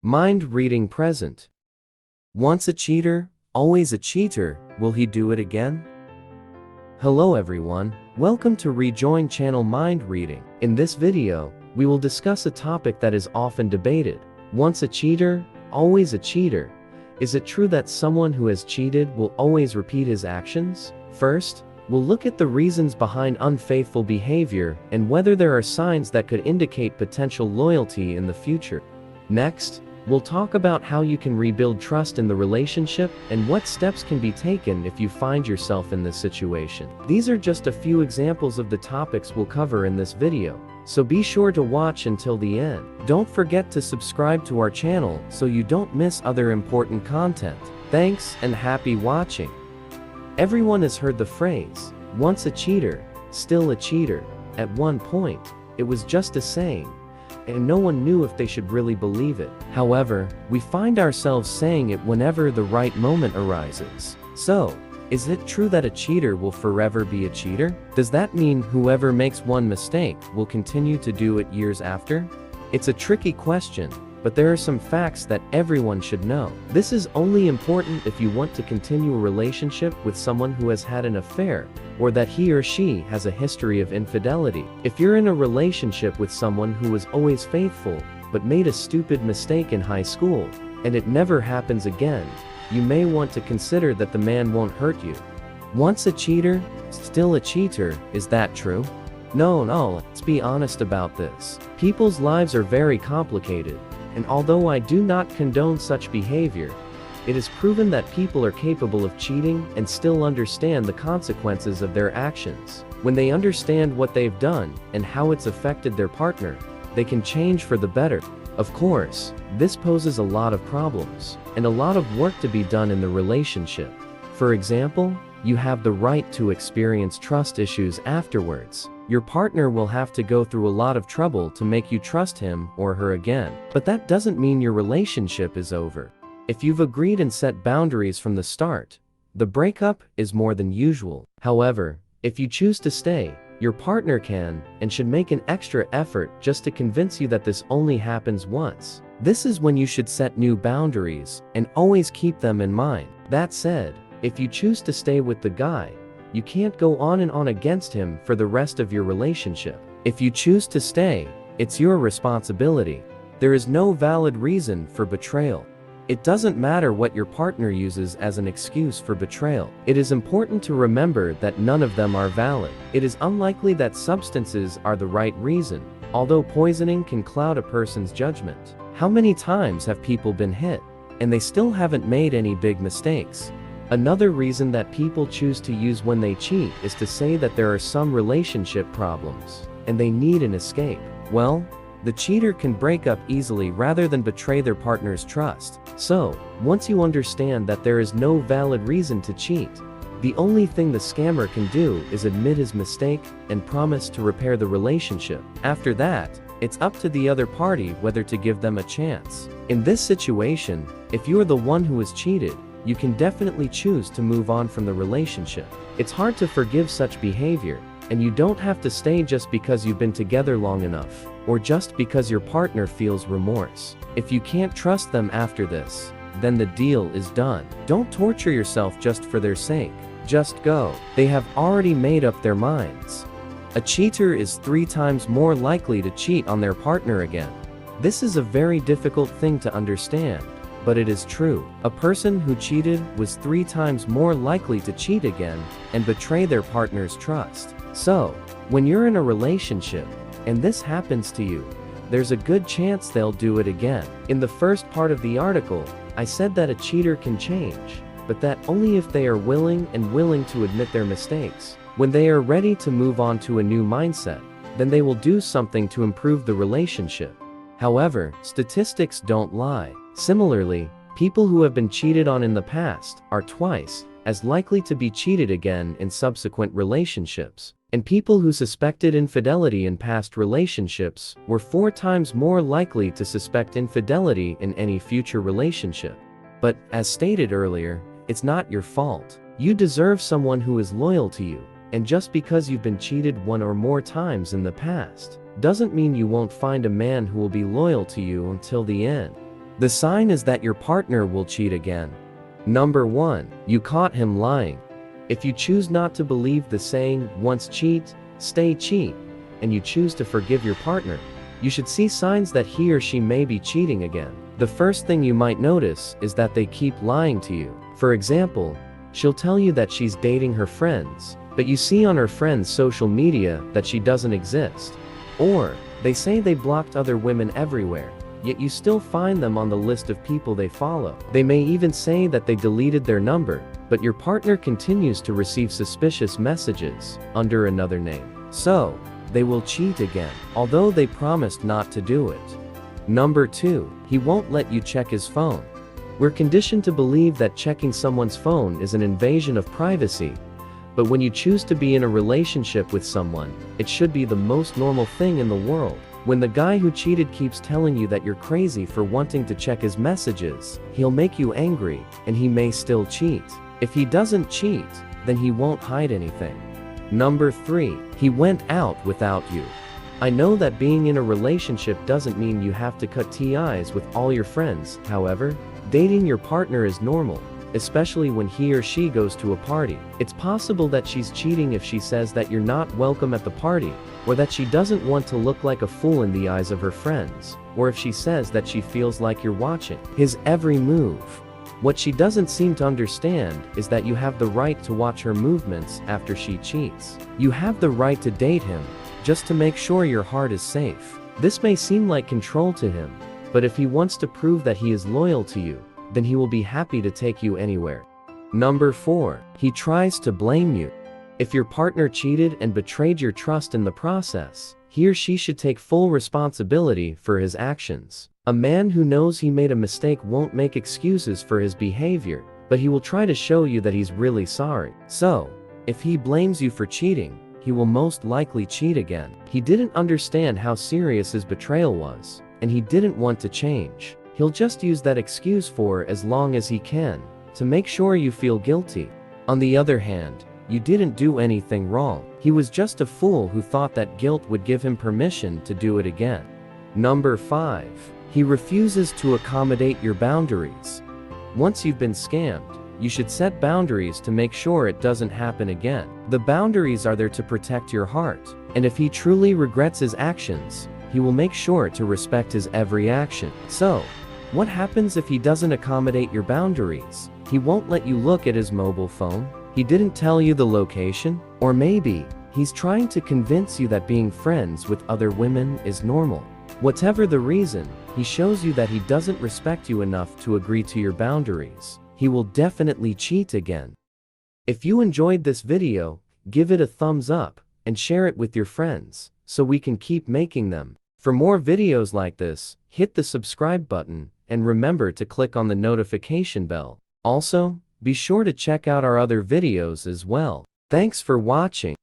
Mind reading present. Once a cheater, always a cheater, will he do it again? Hello everyone, welcome to Rejoin channel Mind Reading. In this video, we will discuss a topic that is often debated. Once a cheater, always a cheater. Is it true that someone who has cheated will always repeat his actions? First, we'll look at the reasons behind unfaithful behavior and whether there are signs that could indicate potential loyalty in the future. Next, we'll talk about how you can rebuild trust in the relationship and what steps can be taken if you find yourself in this situation. These are just a few examples of the topics we'll cover in this video, so be sure to watch until the end. Don't forget to subscribe to our channel so you don't miss other important content. Thanks and happy watching. Everyone has heard the phrase, once a cheater, still a cheater. At one point, it was just a saying, and no one knew if they should really believe it. However, we find ourselves saying it whenever the right moment arises. So, is it true that a cheater will forever be a cheater? Does that mean whoever makes one mistake will continue to do it years after? It's a tricky question, but there are some facts that everyone should know. This is only important if you want to continue a relationship with someone who has had an affair, or that he or she has a history of infidelity. If you're in a relationship with someone who was always faithful, but made a stupid mistake in high school, and it never happens again, you may want to consider that the man won't hurt you. Once a cheater, still a cheater, is that true? No, let's be honest about this. People's lives are very complicated, and although I do not condone such behavior, it is proven that people are capable of cheating and still understand the consequences of their actions. When they understand what they've done and how it's affected their partner, they can change for the better. Of course, this poses a lot of problems and a lot of work to be done in the relationship. For example, you have the right to experience trust issues afterwards. Your partner will have to go through a lot of trouble to make you trust him or her again. But that doesn't mean your relationship is over. If you've agreed and set boundaries from the start, the breakup is more than usual. However, if you choose to stay, your partner can and should make an extra effort just to convince you that this only happens once. This is when you should set new boundaries and always keep them in mind. That said, if you choose to stay with the guy, you can't go on and on against him for the rest of your relationship. If you choose to stay, it's your responsibility. There is no valid reason for betrayal. It doesn't matter what your partner uses as an excuse for betrayal. It is important to remember that none of them are valid. It is unlikely that substances are the right reason, although poisoning can cloud a person's judgment. How many times have people been hit, and they still haven't made any big mistakes? Another reason that people choose to use when they cheat is to say that there are some relationship problems, and they need an escape. Well, the cheater can break up easily rather than betray their partner's trust. So, once you understand that there is no valid reason to cheat, the only thing the scammer can do is admit his mistake and promise to repair the relationship. After that, it's up to the other party whether to give them a chance. In this situation, if you're the one who was cheated, you can definitely choose to move on from the relationship. It's hard to forgive such behavior, and you don't have to stay just because you've been together long enough, or just because your partner feels remorse. If you can't trust them after this, then the deal is done. Don't torture yourself just for their sake. Just go. They have already made up their minds. A cheater is 3 times more likely to cheat on their partner again. This is a very difficult thing to understand, but it is true. A person who cheated was 3 times more likely to cheat again and betray their partner's trust. So, when you're in a relationship, and this happens to you, there's a good chance they'll do it again. In the first part of the article, I said that a cheater can change, but that only if they are willing to admit their mistakes. When they are ready to move on to a new mindset, then they will do something to improve the relationship. However, statistics don't lie. Similarly, people who have been cheated on in the past are twice as likely to be cheated again in subsequent relationships. And people who suspected infidelity in past relationships were 4 times more likely to suspect infidelity in any future relationship. But, as stated earlier, it's not your fault. You deserve someone who is loyal to you, and just because you've been cheated 1 or more times in the past, doesn't mean you won't find a man who will be loyal to you until the end. The sign is that your partner will cheat again. Number 1. You caught him lying. If you choose not to believe the saying, once cheat, stay cheat, and you choose to forgive your partner, you should see signs that he or she may be cheating again. The first thing you might notice is that they keep lying to you. For example, she'll tell you that she's dating her friends, but you see on her friends' social media that she doesn't exist. Or, they say they blocked other women everywhere, yet you still find them on the list of people they follow. They may even say that they deleted their number, but your partner continues to receive suspicious messages under another name. So, they will cheat again, although they promised not to do it. Number 2. He won't let you check his phone. We're conditioned to believe that checking someone's phone is an invasion of privacy, but when you choose to be in a relationship with someone, it should be the most normal thing in the world. When the guy who cheated keeps telling you that you're crazy for wanting to check his messages, he'll make you angry, and he may still cheat. If he doesn't cheat, then he won't hide anything. Number 3. He went out without you. I know that being in a relationship doesn't mean you have to cut ties with all your friends. However, dating your partner is normal, especially when he or she goes to a party. It's possible that she's cheating if she says that you're not welcome at the party, or that she doesn't want to look like a fool in the eyes of her friends, or if she says that she feels like you're watching his every move. What she doesn't seem to understand is that you have the right to watch her movements after she cheats. You have the right to date him, just to make sure your heart is safe. This may seem like control to him, but if he wants to prove that he is loyal to you, then he will be happy to take you anywhere. Number 4. He tries to blame you. If your partner cheated and betrayed your trust in the process, he or she should take full responsibility for his actions. A man who knows he made a mistake won't make excuses for his behavior, but he will try to show you that he's really sorry. So, if he blames you for cheating, he will most likely cheat again. He didn't understand how serious his betrayal was, and he didn't want to change. He'll just use that excuse for as long as he can, to make sure you feel guilty. On the other hand, you didn't do anything wrong. He was just a fool who thought that guilt would give him permission to do it again. Number 5. He refuses to accommodate your boundaries. Once you've been scammed, you should set boundaries to make sure it doesn't happen again. The boundaries are there to protect your heart, and if he truly regrets his actions, he will make sure to respect his every action. So, what happens if he doesn't accommodate your boundaries? He won't let you look at his mobile phone? He didn't tell you the location? Or maybe, he's trying to convince you that being friends with other women is normal. Whatever the reason, he shows you that he doesn't respect you enough to agree to your boundaries. He will definitely cheat again. If you enjoyed this video, give it a thumbs up, and share it with your friends, so we can keep making them. For more videos like this, hit the subscribe button, and remember to click on the notification bell. Also, be sure to check out our other videos as well. Thanks for watching.